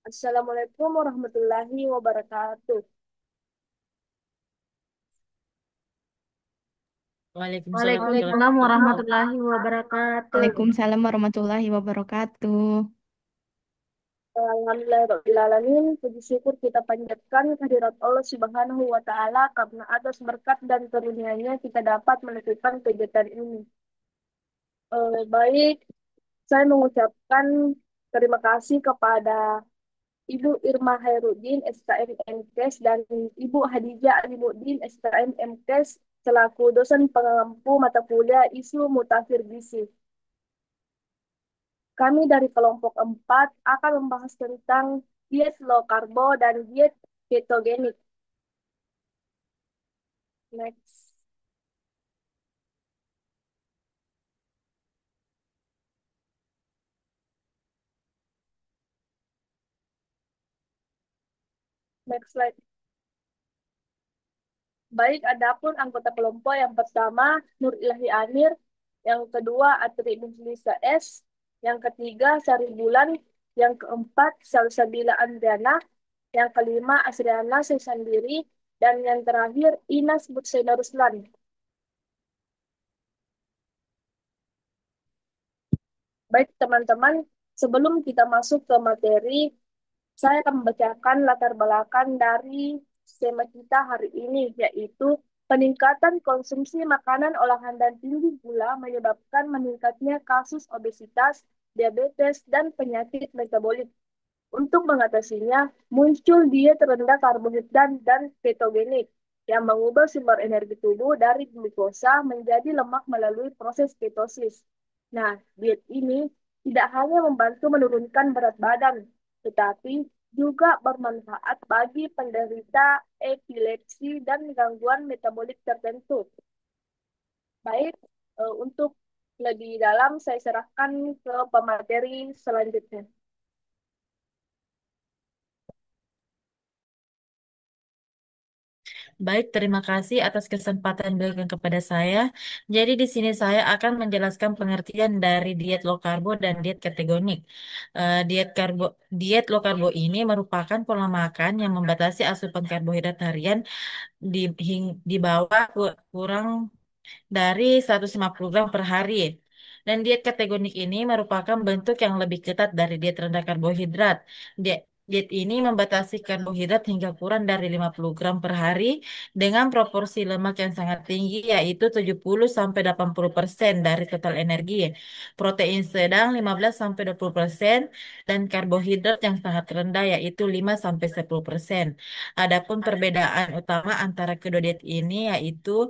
Assalamualaikum warahmatullahi wabarakatuh. Waalaikumsalam warahmatullahi Waalaikumsalam wabarakatuh. warahmatullahi wabarakatuh. Waalaikumsalam warahmatullahi wabarakatuh. Alhamdulillahirrahmanirrahim. Puji syukur kita panjatkan kehadirat Allah Subhanahu wa Ta'ala karena atas berkat dan karunia-Nya kita dapat melakukan kegiatan ini. Baik, saya mengucapkan terima kasih kepada Ibu Irma Khairuddin SKM MKes dan Ibu Hadijah Alimuddin SKM MKes selaku dosen pengampu mata kuliah isu mutakhir gizi. Kami dari kelompok 4 akan membahas tentang diet low karbo dan diet ketogenik. Next, next slide. Baik, adapun anggota kelompok yang pertama Nur Ilahi Amir, yang kedua Atri Mujlisa S, yang ketiga Sari Bulan, yang keempat Salsabila Andriana, yang kelima Asriana Sesandiri, dan yang terakhir Inas Butsena Ruslan. Baik teman-teman, sebelum kita masuk ke materi, saya akan membacakan latar belakang dari tema kita hari ini, yaitu peningkatan konsumsi makanan olahan dan tinggi gula menyebabkan meningkatnya kasus obesitas, diabetes, dan penyakit metabolik. Untuk mengatasinya, muncul diet rendah karbohidrat dan ketogenik yang mengubah sumber energi tubuh dari glukosa menjadi lemak melalui proses ketosis. Nah, diet ini tidak hanya membantu menurunkan berat badan, tetapi juga bermanfaat bagi penderita epilepsi dan gangguan metabolik tertentu. Baik, untuk lebih dalam saya serahkan ke pemateri selanjutnya. Baik, terima kasih atas kesempatan yang diberikan kepada saya. Jadi di sini saya akan menjelaskan pengertian dari diet low karbo dan diet ketogenik. Diet low karbo ini merupakan pola makan yang membatasi asupan karbohidrat harian di bawah kurang dari 150 gram per hari. Dan diet ketogenik ini merupakan bentuk yang lebih ketat dari diet rendah karbohidrat. Diet ini membatasi karbohidrat hingga kurang dari 50 gram per hari dengan proporsi lemak yang sangat tinggi yaitu 70-80% dari total energi, protein sedang 15-20% dan karbohidrat yang sangat rendah yaitu 5-10%. Adapun perbedaan utama antara kedua diet ini yaitu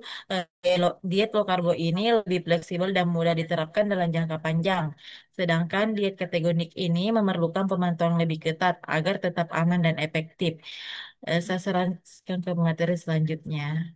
diet low karbo ini lebih fleksibel dan mudah diterapkan dalam jangka panjang. Sedangkan diet ketogenik ini memerlukan pemantauan lebih ketat agar tetap aman dan efektif. Saya sarankan ke materi selanjutnya.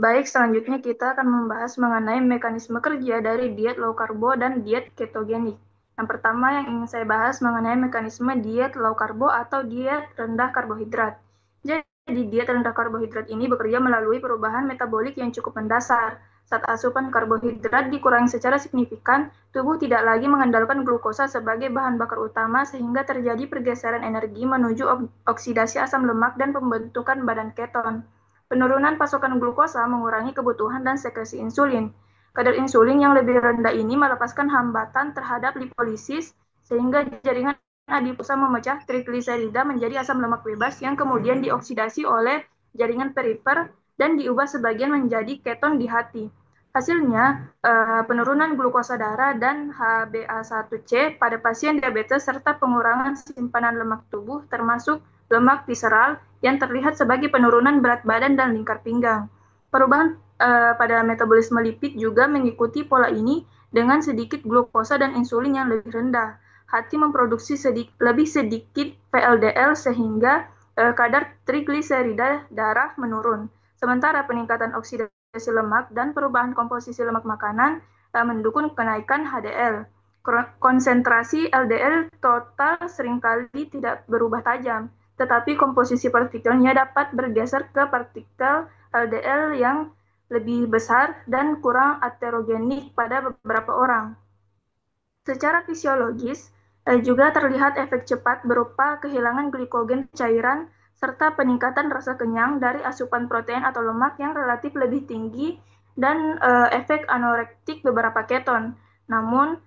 Baik, selanjutnya kita akan membahas mengenai mekanisme kerja dari diet low karbo dan diet ketogenik. Yang pertama yang ingin saya bahas mengenai mekanisme diet low karbo atau diet rendah karbohidrat. Jadi diet rendah karbohidrat ini bekerja melalui perubahan metabolik yang cukup mendasar. Saat asupan karbohidrat dikurangi secara signifikan, tubuh tidak lagi mengandalkan glukosa sebagai bahan bakar utama sehingga terjadi pergeseran energi menuju oksidasi asam lemak dan pembentukan badan keton. Penurunan pasokan glukosa mengurangi kebutuhan dan sekresi insulin. Kadar insulin yang lebih rendah ini melepaskan hambatan terhadap lipolisis sehingga jaringan adiposa memecah trigliserida menjadi asam lemak bebas yang kemudian dioksidasi oleh jaringan perifer dan diubah sebagian menjadi keton di hati. Hasilnya, penurunan glukosa darah dan HbA1c pada pasien diabetes serta pengurangan simpanan lemak tubuh termasuk lemak visceral yang terlihat sebagai penurunan berat badan dan lingkar pinggang. Perubahan pada metabolisme lipid juga mengikuti pola ini dengan sedikit glukosa dan insulin yang lebih rendah. Hati memproduksi lebih sedikit VLDL sehingga kadar trigliserida darah menurun. Sementara peningkatan oksidasi lemak dan perubahan komposisi lemak makanan mendukung kenaikan HDL. Konsentrasi LDL total seringkali tidak berubah tajam, tetapi komposisi partikelnya dapat bergeser ke partikel LDL yang lebih besar dan kurang aterogenik pada beberapa orang. Secara fisiologis, juga terlihat efek cepat berupa kehilangan glikogen cairan serta peningkatan rasa kenyang dari asupan protein atau lemak yang relatif lebih tinggi dan efek anorektik beberapa keton. Namun,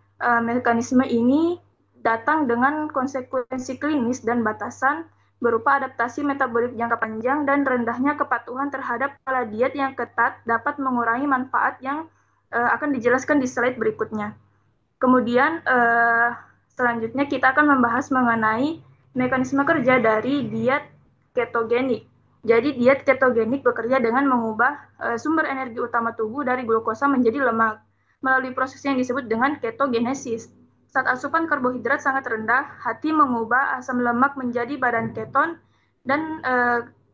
mekanisme ini datang dengan konsekuensi klinis dan batasan berupa adaptasi metabolik jangka panjang dan rendahnya kepatuhan terhadap pola diet yang ketat dapat mengurangi manfaat yang akan dijelaskan di slide berikutnya. Kemudian selanjutnya kita akan membahas mengenai mekanisme kerja dari diet ketogenik. Jadi diet ketogenik bekerja dengan mengubah sumber energi utama tubuh dari glukosa menjadi lemak melalui proses yang disebut dengan ketogenesis. Saat asupan karbohidrat sangat rendah, hati mengubah asam lemak menjadi badan keton dan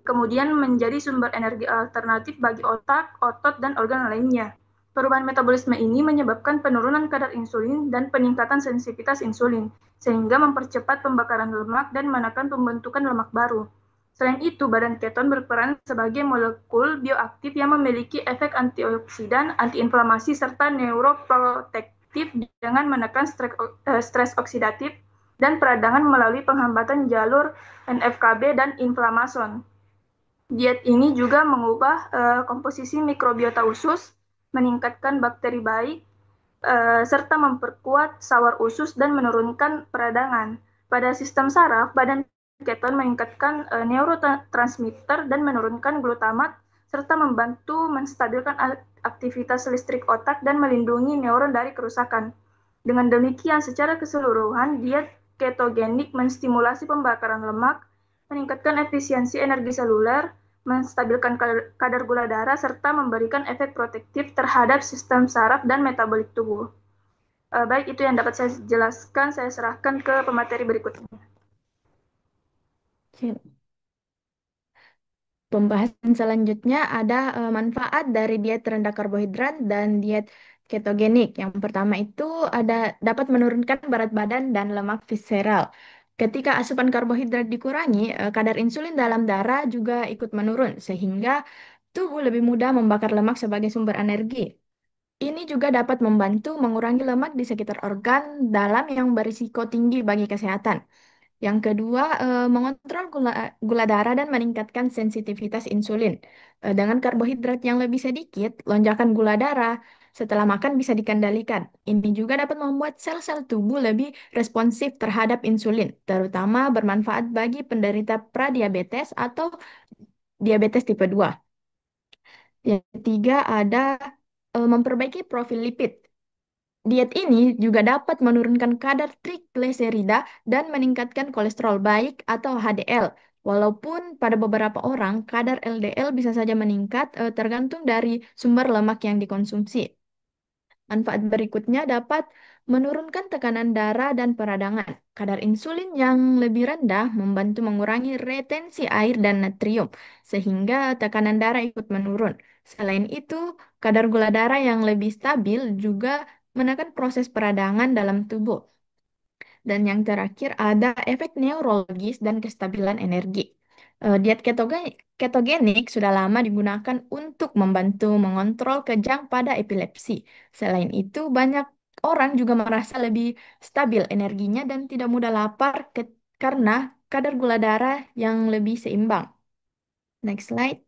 kemudian menjadi sumber energi alternatif bagi otak, otot, dan organ lainnya. Perubahan metabolisme ini menyebabkan penurunan kadar insulin dan peningkatan sensitivitas insulin, sehingga mempercepat pembakaran lemak dan menekan pembentukan lemak baru. Selain itu, badan keton berperan sebagai molekul bioaktif yang memiliki efek antioksidan, antiinflamasi, serta neuroprotektif dengan menekan stres oksidatif dan peradangan melalui penghambatan jalur NF-kB dan inflamason. Diet ini juga mengubah komposisi mikrobiota usus, meningkatkan bakteri baik, serta memperkuat sawar usus dan menurunkan peradangan. Pada sistem saraf, badan keton meningkatkan neurotransmitter dan menurunkan glutamat, serta membantu menstabilkan aktivitas listrik otak dan melindungi neuron dari kerusakan. Dengan demikian, secara keseluruhan, diet ketogenik menstimulasi pembakaran lemak, meningkatkan efisiensi energi seluler, menstabilkan kadar gula darah, serta memberikan efek protektif terhadap sistem saraf dan metabolik tubuh. Baik, itu yang dapat saya jelaskan. Saya serahkan ke pemateri berikutnya. Pembahasan selanjutnya ada manfaat dari diet rendah karbohidrat dan diet ketogenik. Yang pertama itu ada dapat menurunkan berat badan dan lemak visceral. Ketika asupan karbohidrat dikurangi, kadar insulin dalam darah juga ikut menurun, sehingga tubuh lebih mudah membakar lemak sebagai sumber energi. Ini juga dapat membantu mengurangi lemak di sekitar organ dalam yang berisiko tinggi bagi kesehatan. Yang kedua, mengontrol gula darah dan meningkatkan sensitivitas insulin. Dengan karbohidrat yang lebih sedikit, lonjakan gula darah setelah makan bisa dikendalikan. Ini juga dapat membuat sel-sel tubuh lebih responsif terhadap insulin, terutama bermanfaat bagi penderita pradiabetes atau diabetes tipe 2. Yang ketiga ada memperbaiki profil lipid. Diet ini juga dapat menurunkan kadar trigliserida dan meningkatkan kolesterol baik atau HDL. Walaupun pada beberapa orang kadar LDL bisa saja meningkat tergantung dari sumber lemak yang dikonsumsi. Manfaat berikutnya dapat menurunkan tekanan darah dan peradangan. Kadar insulin yang lebih rendah membantu mengurangi retensi air dan natrium, sehingga tekanan darah ikut menurun. Selain itu, kadar gula darah yang lebih stabil juga menekan proses peradangan dalam tubuh. Dan yang terakhir ada efek neurologis dan kestabilan energi. Diet ketogenik sudah lama digunakan untuk membantu mengontrol kejang pada epilepsi. Selain itu, banyak orang juga merasa lebih stabil energinya dan tidak mudah lapar karena kadar gula darah yang lebih seimbang. Next slide.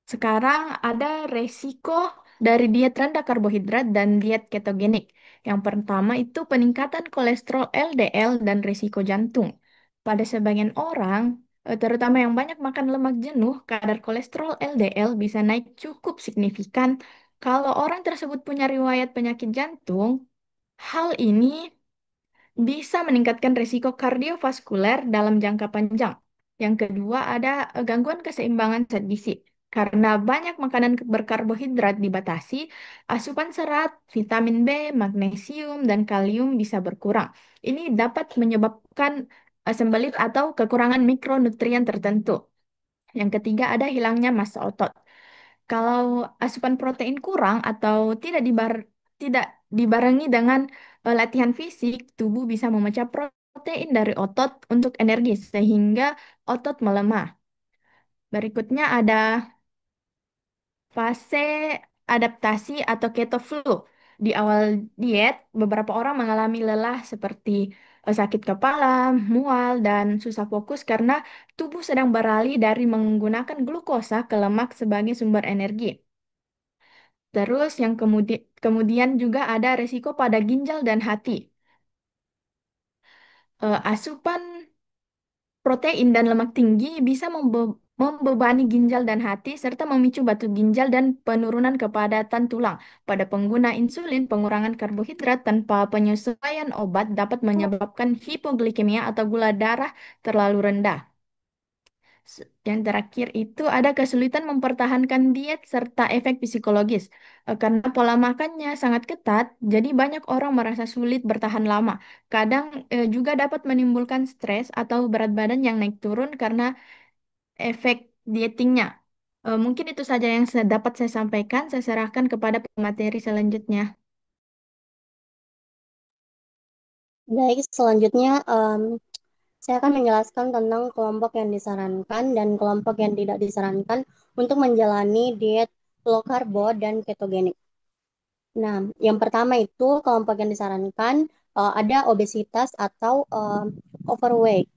Sekarang ada resiko dari diet rendah karbohidrat dan diet ketogenik. Yang pertama itu peningkatan kolesterol LDL dan risiko jantung. Pada sebagian orang, terutama yang banyak makan lemak jenuh, kadar kolesterol LDL bisa naik cukup signifikan. Kalau orang tersebut punya riwayat penyakit jantung, hal ini bisa meningkatkan risiko kardiovaskuler dalam jangka panjang. Yang kedua ada gangguan keseimbangan zat gizi. Karena banyak makanan berkarbohidrat dibatasi, asupan serat, vitamin B, magnesium, dan kalium bisa berkurang. Ini dapat menyebabkan sembelit atau kekurangan mikronutrien tertentu. Yang ketiga ada hilangnya massa otot. Kalau asupan protein kurang atau tidak dibarengi dengan latihan fisik, tubuh bisa memecah protein dari otot untuk energi sehingga otot melemah. Berikutnya ada fase adaptasi atau keto flu. Di awal diet, beberapa orang mengalami lelah seperti sakit kepala, mual, dan susah fokus karena tubuh sedang beralih dari menggunakan glukosa ke lemak sebagai sumber energi. Terus yang kemudian juga ada resiko pada ginjal dan hati. Asupan protein dan lemak tinggi bisa membebani ginjal dan hati serta memicu batu ginjal dan penurunan kepadatan tulang. Pada pengguna insulin, pengurangan karbohidrat tanpa penyesuaian obat dapat menyebabkan hipoglikemia atau gula darah terlalu rendah. Yang terakhir itu ada kesulitan mempertahankan diet serta efek psikologis. Karena pola makannya sangat ketat, jadi banyak orang merasa sulit bertahan lama. Kadang juga dapat menimbulkan stres atau berat badan yang naik turun karena efek dietingnya. Mungkin itu saja yang dapat saya sampaikan. Saya serahkan kepada pemateri selanjutnya. Baik, selanjutnya saya akan menjelaskan tentang kelompok yang disarankan dan kelompok yang tidak disarankan untuk menjalani diet low karbo dan ketogenik. Nah, yang pertama itu kelompok yang disarankan ada obesitas atau overweight.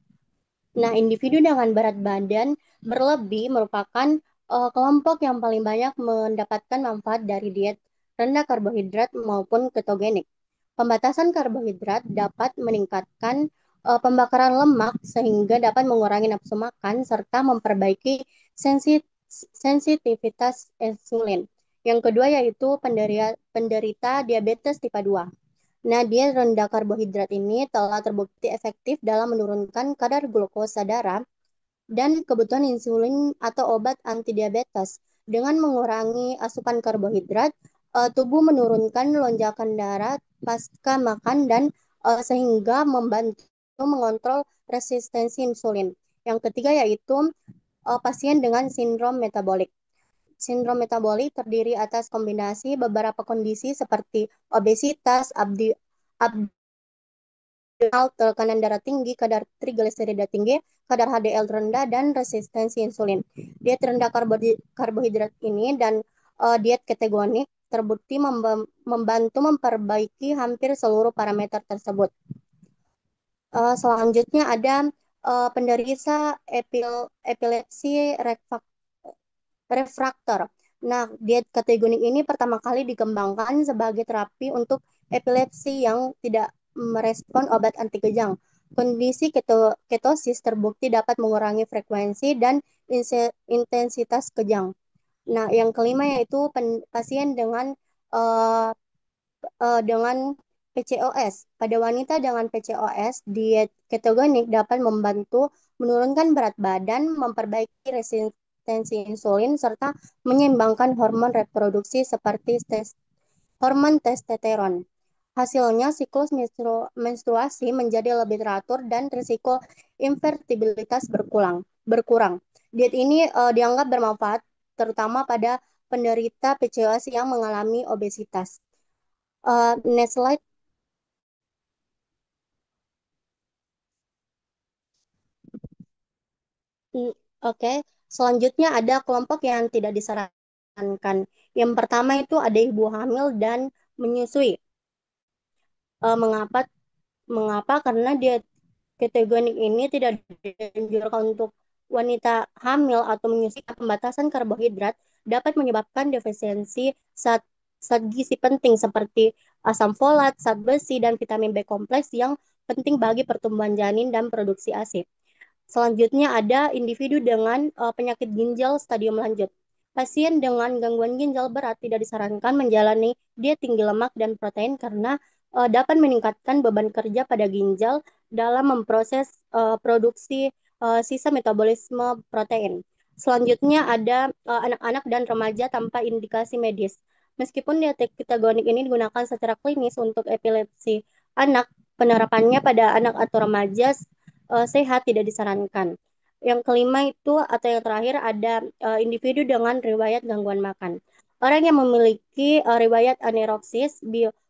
Nah, individu dengan berat badan berlebih merupakan kelompok yang paling banyak mendapatkan manfaat dari diet rendah karbohidrat maupun ketogenik. Pembatasan karbohidrat dapat meningkatkan pembakaran lemak sehingga dapat mengurangi nafsu makan serta memperbaiki sensitivitas insulin. Yang kedua yaitu penderita diabetes tipe 2. Nah, diet rendah karbohidrat ini telah terbukti efektif dalam menurunkan kadar glukosa darah dan kebutuhan insulin atau obat antidiabetes. Dengan mengurangi asupan karbohidrat, tubuh menurunkan lonjakan darah pasca makan dan sehingga membantu mengontrol resistensi insulin. Yang ketiga yaitu pasien dengan sindrom metabolik. Sindrom metabolik terdiri atas kombinasi beberapa kondisi seperti obesitas, tekanan darah tinggi, kadar trigliserida tinggi, kadar HDL rendah, dan resistensi insulin. Diet rendah karbohidrat ini dan diet ketogenik terbukti membantu memperbaiki hampir seluruh parameter tersebut. Selanjutnya ada penderita epilepsi refraktor. Nah, diet ketogenik ini pertama kali dikembangkan sebagai terapi untuk epilepsi yang tidak merespon obat anti kejang. Kondisi ketosis terbukti dapat mengurangi frekuensi dan intensitas kejang. Nah, yang kelima yaitu pasien uh, dengan PCOS. Pada wanita dengan PCOS, diet ketogenik dapat membantu menurunkan berat badan, memperbaiki resistensi insulin, serta menyeimbangkan hormon reproduksi seperti hormon testosteron. Hasilnya, siklus menstruasi menjadi lebih teratur dan risiko infertilitas berkurang. Diet ini dianggap bermanfaat terutama pada penderita PCOS yang mengalami obesitas. Next slide. Oke, selanjutnya ada kelompok yang tidak disarankan. Yang pertama itu ada ibu hamil dan menyusui. Mengapa? Mengapa? Karena diet ketogenik ini tidak dianjurkan untuk wanita hamil atau menyusui. Pembatasan karbohidrat dapat menyebabkan defisiensi zat gizi penting seperti asam folat, zat besi, dan vitamin B kompleks yang penting bagi pertumbuhan janin dan produksi ASI. Selanjutnya ada individu dengan penyakit ginjal stadium lanjut. Pasien dengan gangguan ginjal berat tidak disarankan menjalani diet tinggi lemak dan protein karena dapat meningkatkan beban kerja pada ginjal dalam memproses produksi sisa metabolisme protein. Selanjutnya ada anak-anak dan remaja tanpa indikasi medis. Meskipun diet ketogenik ini digunakan secara klinis untuk epilepsi anak, penerapannya pada anak atau remaja sehat tidak disarankan. Yang kelima itu atau yang terakhir ada individu dengan riwayat gangguan makan. Orang yang memiliki riwayat anereksis,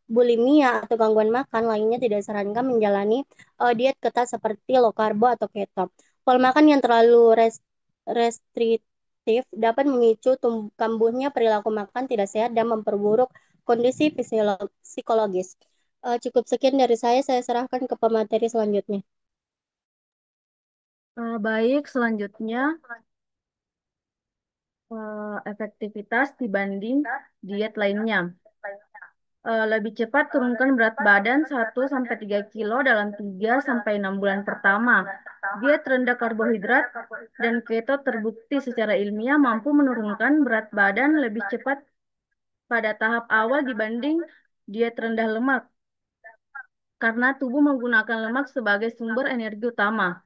bulimia atau gangguan makan lainnya tidak disarankan menjalani diet ketat seperti low karbo atau keto. Pola makan yang terlalu restriktif aktif dapat memicu kambuhnya perilaku makan tidak sehat dan memperburuk kondisi psikologis. Cukup sekian dari saya serahkan ke pemateri selanjutnya. Baik, selanjutnya efektivitas dibanding diet lainnya. Lebih cepat turunkan berat badan 1-3 kilo dalam 3-6 bulan pertama. Diet rendah karbohidrat dan keto terbukti secara ilmiah mampu menurunkan berat badan lebih cepat pada tahap awal dibanding diet rendah lemak, karena tubuh menggunakan lemak sebagai sumber energi utama.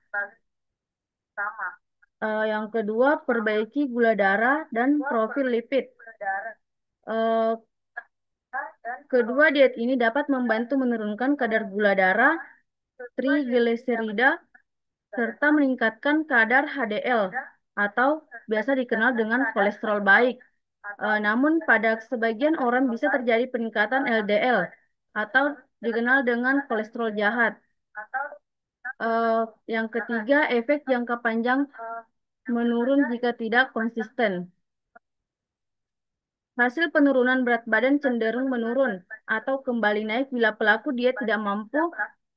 Yang kedua, perbaiki gula darah dan profil lipid. Eh, Kedua diet ini dapat membantu menurunkan kadar gula darah, trigliserida, serta meningkatkan kadar HDL atau biasa dikenal dengan kolesterol baik. Namun pada sebagian orang bisa terjadi peningkatan LDL atau dikenal dengan kolesterol jahat. Yang ketiga, efek jangka panjang menurun jika tidak konsisten. Hasil penurunan berat badan cenderung menurun atau kembali naik bila pelaku diet tidak mampu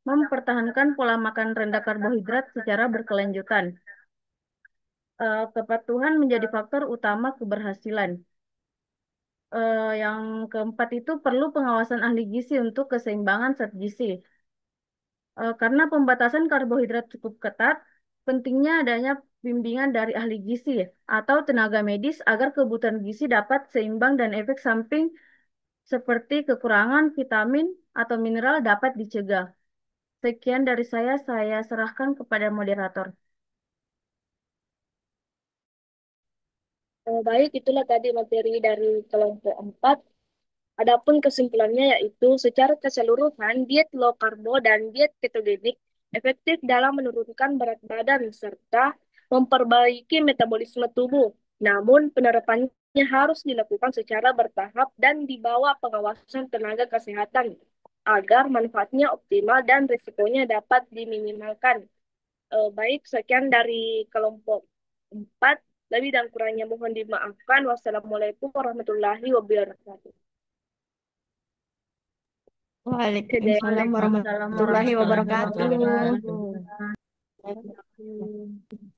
mempertahankan pola makan rendah karbohidrat secara berkelanjutan. Kepatuhan menjadi faktor utama keberhasilan. Yang keempat itu perlu pengawasan ahli gizi untuk keseimbangan zat gizi. Karena pembatasan karbohidrat cukup ketat, pentingnya adanya bimbingan dari ahli gizi atau tenaga medis agar kebutuhan gizi dapat seimbang dan efek samping seperti kekurangan vitamin atau mineral dapat dicegah. Sekian dari saya serahkan kepada moderator. Baik, itulah tadi materi dari kelompok 4. Adapun kesimpulannya yaitu secara keseluruhan diet low karbo dan diet ketogenik efektif dalam menurunkan berat badan serta memperbaiki metabolisme tubuh. Namun penerapannya harus dilakukan secara bertahap dan di bawah pengawasan tenaga kesehatan agar manfaatnya optimal dan risikonya dapat diminimalkan. Baik, sekian dari kelompok 4. Lebih dan kurangnya mohon dimaafkan. Wassalamualaikum warahmatullahi wabarakatuh. Waalaikumsalam Waalaikumsalam warahmatullahi warahmatullahi wabarakatuh. wabarakatuh.